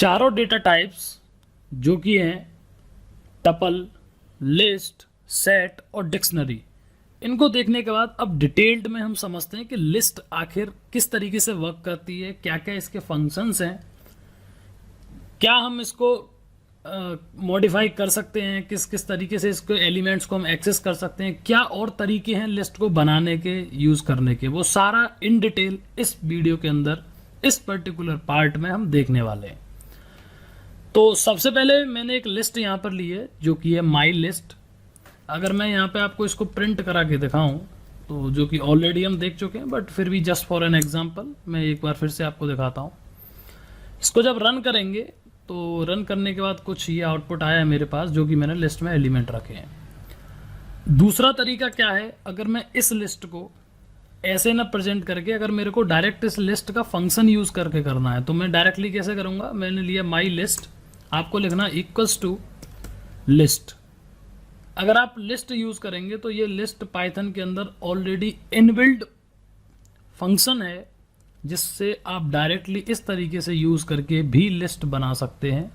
चारों data types जो कि हैं टपल, लिस्ट, सेट और डिक्शनरी, इनको देखने के बाद अब डिटेल्ड में हम समझते हैं कि लिस्ट आखिर किस तरीके से वर्क करती है, क्या क्या इसके फंक्शंस हैं, क्या हम इसको मॉडिफाई कर सकते हैं, किस किस तरीके से इसके एलिमेंट्स को हम एक्सेस कर सकते हैं, क्या और तरीके हैं लिस्ट को बनाने के, यूज़ करने के, वो सारा इन डिटेल इस वीडियो के अंदर इस पर्टिकुलर पार्ट में हम देखने वाले हैं। तो सबसे पहले मैंने एक लिस्ट यहाँ पर ली है जो कि है माई लिस्ट। अगर मैं यहाँ पे आपको इसको प्रिंट करा के दिखाऊं तो जो कि ऑलरेडी हम देख चुके हैं, बट फिर भी जस्ट फॉर एन एग्जांपल मैं एक बार फिर से आपको दिखाता हूँ। इसको जब रन करेंगे तो रन करने के बाद कुछ ये आउटपुट आया है मेरे पास जो कि मैंने लिस्ट में एलिमेंट रखे हैं। दूसरा तरीका क्या है, अगर मैं इस लिस्ट को ऐसे ना प्रेजेंट करके अगर मेरे को डायरेक्ट इस लिस्ट का फंक्शन यूज़ करके करना है तो मैं डायरेक्टली कैसे करूँगा, मैंने लिया माई लिस्ट, आपको लिखना इक्वल्स टू लिस्ट। अगर आप लिस्ट यूज़ करेंगे तो ये लिस्ट पाइथन के अंदर ऑलरेडी इनबिल्ड फंक्शन है जिससे आप डायरेक्टली इस तरीके से यूज़ करके भी लिस्ट बना सकते हैं।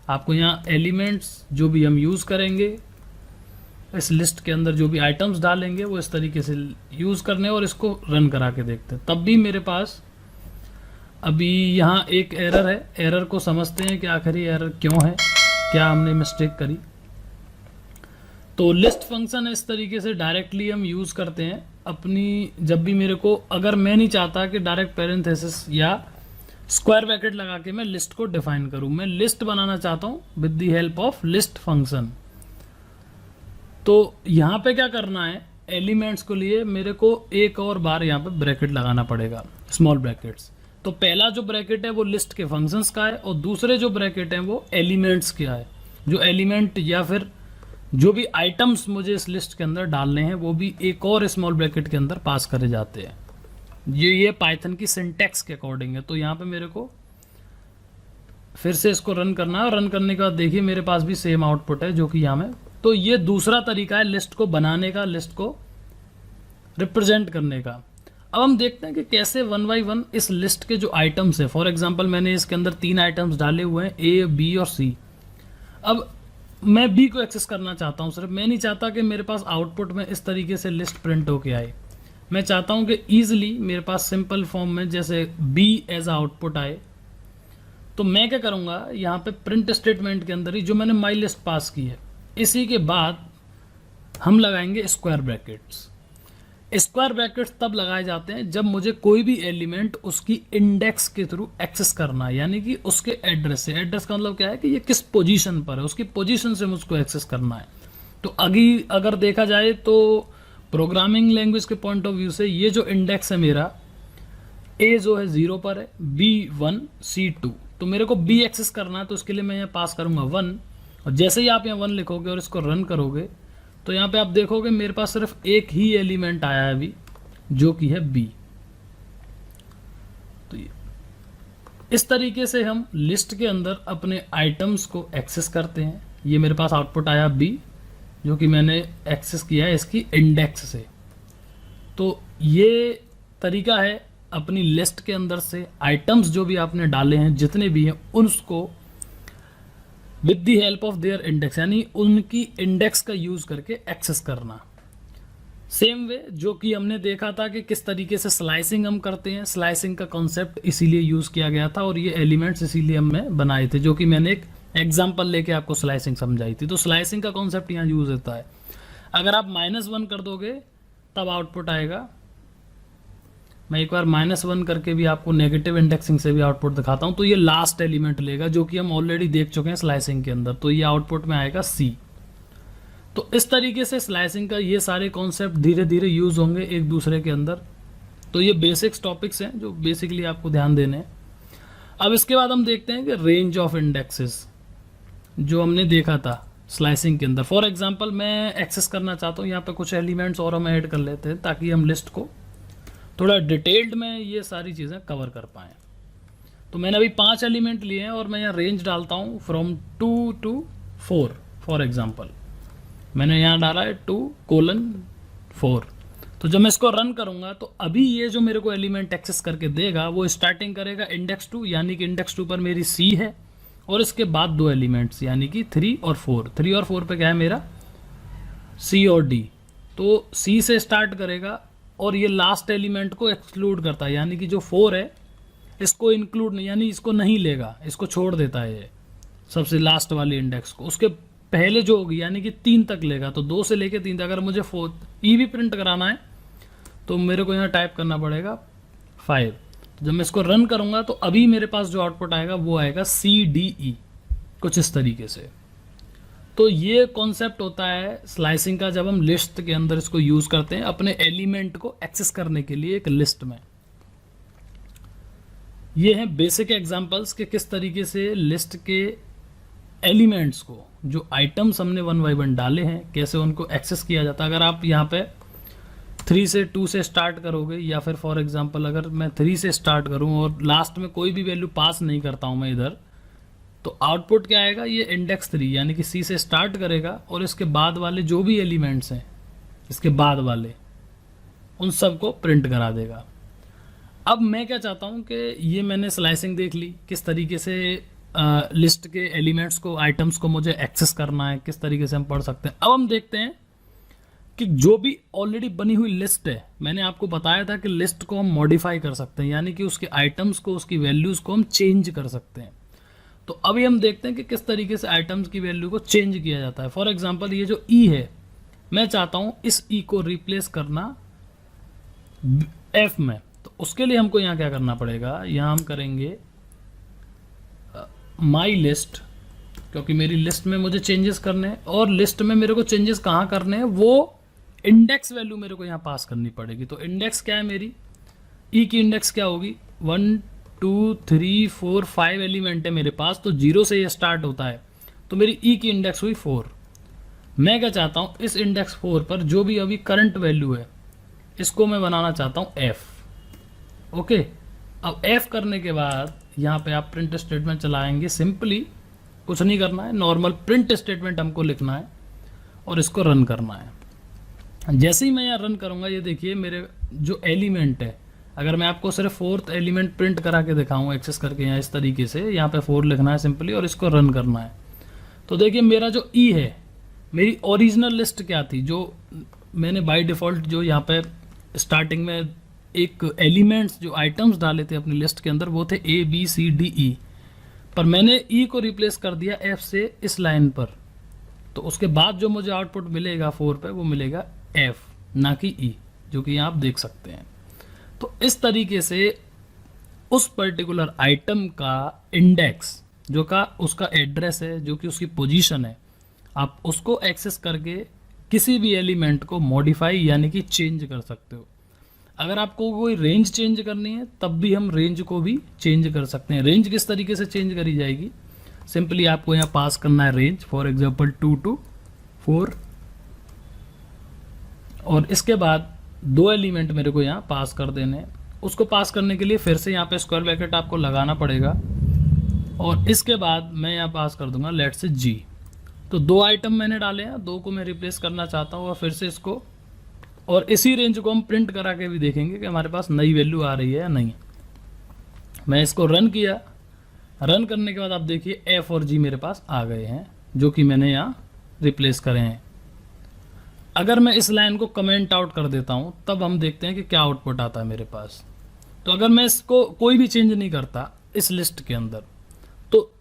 आपको यहाँ एलिमेंट्स जो भी हम यूज़ करेंगे इस लिस्ट के अंदर, जो भी आइटम्स डालेंगे वो इस तरीके से यूज़ करने और इसको रन करा के देखते हैं। तब भी मेरे पास अभी यहाँ एक एरर है। एरर को समझते हैं कि आखिर ये एरर क्यों है, क्या हमने मिस्टेक करी। तो लिस्ट फंक्शन इस तरीके से डायरेक्टली हम यूज़ करते हैं अपनी, जब भी मेरे को, अगर मैं नहीं चाहता कि डायरेक्ट पैरेंथेसिस या स्क्वायर ब्रैकेट लगा के मैं लिस्ट को डिफाइन करूं, मैं लिस्ट बनाना चाहता हूं with the help of list function. तो यहाँ पे क्या करना है, एलिमेंट्स को लिए मेरे को एक और बार यहाँ पे ब्रैकेट लगाना पड़ेगा, स्मॉल ब्रैकेट्स। तो पहला जो ब्रैकेट है वो लिस्ट के फंक्शंस का है और दूसरे जो ब्रैकेट हैं वो एलिमेंट्स का है। जो एलिमेंट या फिर जो भी आइटम्स मुझे इस लिस्ट के अंदर डालने हैं वो भी एक और स्मॉल ब्रैकेट के अंदर पास करे जाते हैं। ये पाइथन की सिंटैक्स के अकॉर्डिंग है। तो यहाँ पे मेरे को फिर से इसको रन करना है और रन करने के बाद देखिए मेरे पास भी सेम आउटपुट है जो कि यहाँ में। तो ये दूसरा तरीका है लिस्ट को बनाने का, लिस्ट को रिप्रेजेंट करने का। अब हम देखते हैं कि कैसे वन बाई वन इस लिस्ट के जो आइटम्स है, फॉर एग्जाम्पल मैंने इसके अंदर 3 आइटम्स डाले हुए हैं, ए, बी और सी। अब मैं बी को एक्सेस करना चाहता हूँ, सिर्फ मैं नहीं चाहता कि मेरे पास आउटपुट में इस तरीके से लिस्ट प्रिंट होके आए। मैं चाहता हूँ कि ईजिली मेरे पास सिंपल फॉर्म में जैसे बी एज आउटपुट आए। तो मैं क्या करूँगा, यहाँ पे प्रिंट स्टेटमेंट के अंदर ही जो मैंने माई लिस्ट पास की है इसी के बाद हम लगाएंगे स्क्वायर ब्रैकेट्स। स्क्वायर ब्रैकेट्स तब लगाए जाते हैं जब मुझे कोई भी एलिमेंट उसकी इंडेक्स के थ्रू एक्सेस करना है, यानी कि उसके एड्रेस से। एड्रेस का मतलब क्या है कि ये किस पोजीशन पर है, उसकी पोजीशन से मुझको एक्सेस करना है। तो अगर देखा जाए तो प्रोग्रामिंग लैंग्वेज के पॉइंट ऑफ व्यू से ये जो इंडेक्स है मेरा, ए जो है 0 पर है, बी 1, सी 2। तो मेरे को बी एक्सेस करना है तो उसके लिए मैं यहाँ पास करूँगा 1। और जैसे ही आप यहाँ 1 लिखोगे और इसको रन करोगे तो यहाँ पे आप देखोगे मेरे पास सिर्फ एक ही एलिमेंट आया है अभी जो कि है बी। तो इस तरीके से हम लिस्ट के अंदर अपने आइटम्स को एक्सेस करते हैं। ये मेरे पास आउटपुट आया बी जो कि मैंने एक्सेस किया है इसकी इंडेक्स से। तो ये तरीका है अपनी लिस्ट के अंदर से आइटम्स जो भी आपने डाले हैं जितने भी हैं उसको with the help of their index, यानी उनकी इंडेक्स का यूज करके एक्सेस करना। सेम वे जो कि हमने देखा था कि किस तरीके से स्लाइसिंग हम करते हैं, स्लाइसिंग का कॉन्सेप्ट इसीलिए यूज किया गया था और ये एलिमेंट्स इसीलिए हमने बनाए थे, जो कि मैंने एक एग्जांपल लेके आपको स्लाइसिंग समझाई थी। तो स्लाइसिंग का कॉन्सेप्ट यहाँ यूज होता है। अगर आप -1 कर दोगे तब आउटपुट आएगा। मैं एक बार -1 करके भी आपको नेगेटिव इंडेक्सिंग से भी आउटपुट दिखाता हूं। तो ये लास्ट एलिमेंट लेगा जो कि हम ऑलरेडी देख चुके हैं स्लाइसिंग के अंदर। तो ये आउटपुट में आएगा सी। तो इस तरीके से स्लाइसिंग का ये सारे कॉन्सेप्ट धीरे धीरे यूज होंगे एक दूसरे के अंदर। तो ये बेसिक्स टॉपिक्स हैं जो बेसिकली आपको ध्यान देने हैं। अब इसके बाद हम देखते हैं कि रेंज ऑफ इंडेक्सेस जो हमने देखा था स्लाइसिंग के अंदर। फॉर एग्जाम्पल मैं एक्सेस करना चाहता हूँ, यहाँ पे कुछ एलिमेंट्स और हम ऐड कर लेते हैं ताकि हम लिस्ट को थोड़ा डिटेल्ड में ये सारी चीज़ें कवर कर पाएँ। तो मैंने अभी 5 एलिमेंट लिए हैं और मैं यहाँ रेंज डालता हूँ फ्रॉम 2 to 4। फॉर एग्जाम्पल मैंने यहाँ डाला है 2:4। तो जब मैं इसको रन करूँगा तो अभी ये जो मेरे को एलिमेंट एक्सेस करके देगा वो स्टार्टिंग करेगा इंडेक्स 2, यानी कि इंडेक्स 2 पर मेरी सी है। और इसके बाद दो एलिमेंट्स यानी कि 3 और 4। 3 और 4 पे क्या है मेरा C और D। तो C से स्टार्ट करेगा और ये लास्ट एलिमेंट को एक्सक्लूड करता है, यानी कि जो 4 है इसको इंक्लूड नहीं, यानी इसको नहीं लेगा, इसको छोड़ देता है ये सबसे लास्ट वाले इंडेक्स को। उसके पहले जो होगी यानी कि 3 तक लेगा, तो 2 से लेके 3 तक। अगर मुझे 4 ई भी प्रिंट कराना है तो मेरे को यहाँ टाइप करना पड़ेगा 5। तो जब मैं इसको रन करूँगा तो अभी मेरे पास जो आउटपुट आएगा वो आएगा CDE, कुछ इस तरीके से। तो ये कॉन्सेप्ट होता है स्लाइसिंग का, जब हम लिस्ट के अंदर इसको यूज़ करते हैं अपने एलिमेंट को एक्सेस करने के लिए एक लिस्ट में। ये हैं बेसिक एग्जांपल्स कि किस तरीके से लिस्ट के एलिमेंट्स को, जो आइटम्स हमने 1 बाय 1 डाले हैं, कैसे उनको एक्सेस किया जाता है। अगर आप यहाँ पे 3 से 2 से स्टार्ट करोगे, या फिर फॉर एग्जांपल अगर मैं 3 से स्टार्ट करूँ और लास्ट में कोई भी वैल्यू पास नहीं करता हूँ मैं इधर, तो आउटपुट क्या आएगा, ये इंडेक्स 3 यानी कि C से स्टार्ट करेगा और इसके बाद वाले जो भी एलिमेंट्स हैं इसके बाद वाले उन सबको प्रिंट करा देगा। अब मैं क्या चाहता हूँ कि ये मैंने स्लाइसिंग देख ली, किस तरीके से लिस्ट के एलिमेंट्स को, आइटम्स को मुझे एक्सेस करना है, किस तरीके से हम पढ़ सकते हैं। अब हम देखते हैं कि जो भी ऑलरेडी बनी हुई लिस्ट है, मैंने आपको बताया था कि लिस्ट को हम मॉडिफाई कर सकते हैं, यानी कि उसके आइटम्स को, उसकी वैल्यूज़ को हम चेंज कर सकते हैं। तो अभी हम देखते हैं कि किस तरीके से आइटम्स की वैल्यू को चेंज किया जाता है। फॉर एग्जांपल ये जो E है, मैं चाहता हूँ इस E को रिप्लेस करना F में। तो उसके लिए हमको यहाँ क्या करना पड़ेगा, यहाँ हम करेंगे माई लिस्ट, क्योंकि मेरी लिस्ट में मुझे चेंजेस करने हैं, और लिस्ट में मेरे को चेंजेस कहाँ करने हैं, वो इंडेक्स वैल्यू मेरे को यहाँ पास करनी पड़ेगी। तो इंडेक्स क्या है मेरी, E की इंडेक्स क्या होगी, 1 2 3 4 5 एलिमेंट है मेरे पास, तो 0 से ये स्टार्ट होता है, तो मेरी E की इंडेक्स हुई 4। मैं क्या चाहता हूँ, इस इंडेक्स 4 पर जो भी अभी करंट वैल्यू है इसको मैं बनाना चाहता हूँ F। ओके, अब F करने के बाद यहाँ पे आप प्रिंट स्टेटमेंट चलाएंगे। सिंपली कुछ नहीं करना है, नॉर्मल प्रिंट स्टेटमेंट हमको लिखना है और इसको रन करना है। जैसे ही मैं यहाँ रन करूँगा, ये देखिए मेरे जो एलिमेंट है, अगर मैं आपको सिर्फ 4th एलिमेंट प्रिंट करा के दिखाऊँ एक्सेस करके, यहाँ इस तरीके से यहाँ पे 4 लिखना है सिंपली और इसको रन करना है। तो देखिए मेरा जो E है, मेरी ओरिजिनल लिस्ट क्या थी, जो मैंने बाय डिफ़ॉल्ट जो यहाँ पे स्टार्टिंग में एक एलिमेंट्स जो आइटम्स डाले थे अपनी लिस्ट के अंदर, वो थे A B C D E, पर मैंने E को रिप्लेस कर दिया F से इस लाइन पर। तो उसके बाद जो मुझे आउटपुट मिलेगा 4 पे, वो मिलेगा F, ना कि E, जो कि आप देख सकते हैं। तो इस तरीके से उस पर्टिकुलर आइटम का इंडेक्स, जो का उसका एड्रेस है, जो कि उसकी पोजीशन है, आप उसको एक्सेस करके किसी भी एलिमेंट को मॉडिफाई यानी कि चेंज कर सकते हो। अगर आपको कोई रेंज चेंज करनी है तब भी हम रेंज को भी चेंज कर सकते हैं। रेंज किस तरीके से चेंज करी जाएगी, सिंपली आपको यहाँ पास करना है रेंज, फॉर एग्जांपल 2 to 4, और इसके बाद 2 एलिमेंट मेरे को यहाँ पास कर देने हैं। उसको पास करने के लिए फिर से यहाँ पे स्क्वायर ब्रैकेट आपको लगाना पड़ेगा, और इसके बाद मैं यहाँ पास कर दूंगा लेट से G। तो 2 आइटम मैंने डाले हैं, 2 को मैं रिप्लेस करना चाहता हूँ, और फिर से इसको, और इसी रेंज को हम प्रिंट करा के भी देखेंगे कि हमारे पास नई वैल्यू आ रही है या नहीं। मैं इसको रन किया, रन करने के बाद आप देखिए F और G मेरे पास आ गए हैं, जो कि मैंने यहाँ रिप्लेस करे हैं। अगर मैं इस लाइन को कमेंट आउट कर देता हूँ तब हम देखते हैं कि क्या आउटपुट आता है मेरे पास। तो अगर मैं इसको कोई भी चेंज नहीं करता इस लिस्ट के अंदर, तो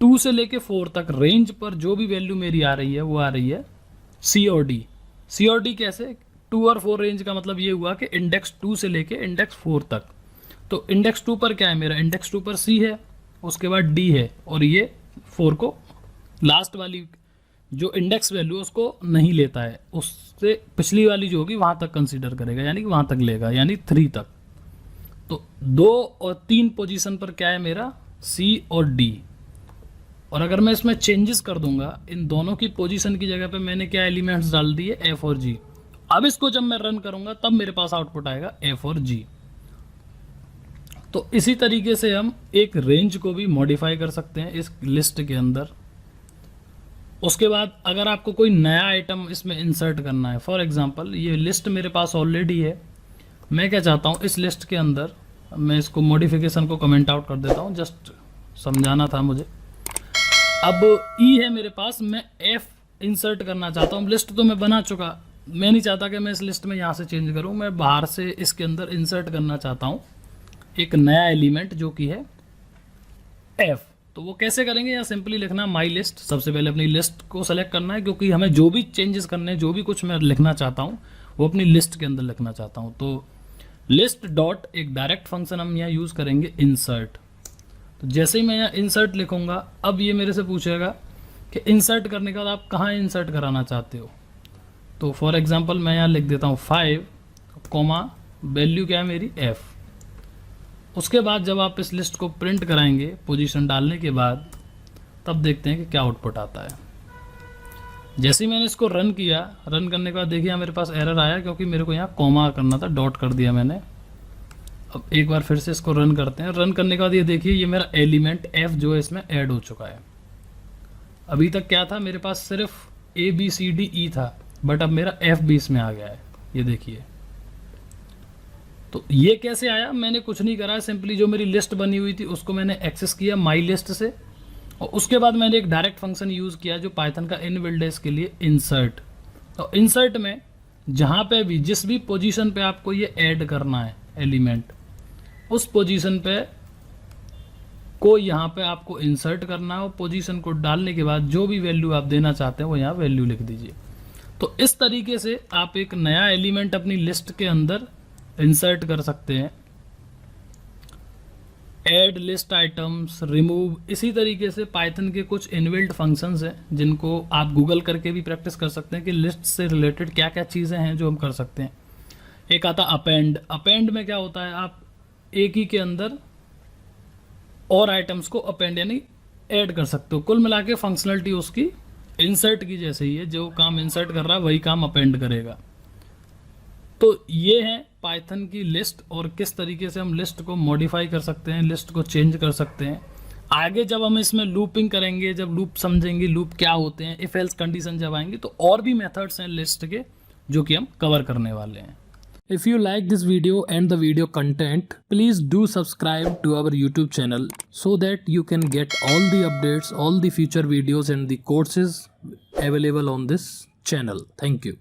2 से लेके 4 तक रेंज पर जो भी वैल्यू मेरी आ रही है वो आ रही है C और D। C और D कैसे, 2 और 4 रेंज का मतलब ये हुआ कि इंडेक्स 2 से लेके इंडेक्स 4 तक। तो इंडेक्स 2 पर क्या है मेरा, इंडेक्स 2 पर C है, उसके बाद D है, और ये 4 को लास्ट वाली जो इंडेक्स वैल्यू उसको नहीं लेता है, उससे पिछली वाली जो होगी वहाँ तक कंसीडर करेगा, यानी कि वहाँ तक लेगा, यानी 3 तक। तो 2 और 3 पोजीशन पर क्या है मेरा, C और D। और अगर मैं इसमें चेंजेस कर दूंगा, इन दोनों की पोजीशन की जगह पे मैंने क्या एलिमेंट्स डाल दिए, F और G। अब इसको जब मैं रन करूंगा तब मेरे पास आउटपुट आएगा F और G। तो इसी तरीके से हम एक रेंज को भी मॉडिफाई कर सकते हैं इस लिस्ट के अंदर। उसके बाद अगर आपको कोई नया आइटम इसमें इंसर्ट करना है, फॉर एग्जांपल ये लिस्ट मेरे पास ऑलरेडी है, मैं क्या चाहता हूँ इस लिस्ट के अंदर मैं इसको मॉडिफिकेशन को कमेंट आउट कर देता हूँ, जस्ट समझाना था मुझे। अब ई है मेरे पास, मैं एफ इंसर्ट करना चाहता हूँ। लिस्ट तो मैं बना चुका, मैं नहीं चाहता कि मैं इस लिस्ट में यहाँ से चेंज करूँ, मैं बाहर से इसके अंदर इंसर्ट करना चाहता हूँ एक नया एलिमेंट जो कि है एफ। तो वो कैसे करेंगे, या सिंपली लिखना माई लिस्ट। सबसे पहले अपनी लिस्ट को सेलेक्ट करना है, क्योंकि हमें जो भी चेंजेस करने हैं, जो भी कुछ मैं लिखना चाहता हूँ वो अपनी लिस्ट के अंदर लिखना चाहता हूँ। तो लिस्ट डॉट एक डायरेक्ट फंक्शन हम यहाँ यूज़ करेंगे इंसर्ट। तो जैसे ही मैं यहाँ इंसर्ट लिखूंगा, अब ये मेरे से पूछेगा कि इंसर्ट करने के बाद आप कहाँ इंसर्ट कराना चाहते हो। तो फॉर एग्जांपल मैं यहाँ लिख देता हूँ 5 कॉमा वैल्यू क्या है मेरी f। उसके बाद जब आप इस लिस्ट को प्रिंट कराएंगे पोजीशन डालने के बाद, तब देखते हैं कि क्या आउटपुट आता है। जैसे ही मैंने इसको रन किया, रन करने के बाद देखिए यहाँ मेरे पास एरर आया, क्योंकि मेरे को यहाँ कॉमा करना था, डॉट कर दिया मैंने। अब एक बार फिर से इसको रन करते हैं। रन करने के बाद ये देखिए ये मेरा एलिमेंट f जो है इसमें ऐड हो चुका है। अभी तक क्या था, मेरे पास सिर्फ ABCDE था, बट अब मेरा f भी इसमें आ गया है, ये देखिए। तो ये कैसे आया, मैंने कुछ नहीं करा, सिंपली जो मेरी लिस्ट बनी हुई थी उसको मैंने एक्सेस किया माई लिस्ट से, और उसके बाद मैंने एक डायरेक्ट फंक्शन यूज़ किया जो पाइथन का इनबिल्ट है इसके लिए, इंसर्ट। तो इंसर्ट में जहाँ पे भी जिस भी पोजीशन पे आपको ये ऐड करना है एलिमेंट, उस पोजीशन पे को यहाँ पे आपको इंसर्ट करना है, और पोजीशन को डालने के बाद जो भी वैल्यू आप देना चाहते हैं वो यहाँ वैल्यू लिख दीजिए। तो इस तरीके से आप एक नया एलिमेंट अपनी लिस्ट के अंदर इंसर्ट कर सकते हैं। ऐड लिस्ट आइटम्स, रिमूव, इसी तरीके से पाइथन के कुछ इनबिल्ट फंक्शंस हैं जिनको आप गूगल करके भी प्रैक्टिस कर सकते हैं कि लिस्ट से रिलेटेड क्या क्या चीज़ें हैं जो हम कर सकते हैं। एक आता अपेंड। अपेंड में क्या होता है, आप एक ही के अंदर और आइटम्स को अपेंड यानी ऐड कर सकते हो। कुल मिला के फंक्शनलिटी उसकी इंसर्ट की जैसे ही है, जो काम इंसर्ट कर रहा है वही काम अपेंड करेगा। तो ये है पाइथन की लिस्ट, और किस तरीके से हम लिस्ट को मॉडिफाई कर सकते हैं, लिस्ट को चेंज कर सकते हैं। आगे जब हम इसमें लूपिंग करेंगे, जब लूप समझेंगे, लूप क्या होते हैं, इफ एल्स कंडीशन जब आएंगी, तो और भी मेथड्स हैं लिस्ट के जो कि हम कवर करने वाले हैं। If you like this video and the video content, please do subscribe to our YouTube channel so that you can get all the updates, all the future videos and the courses available on this channel. Thank you.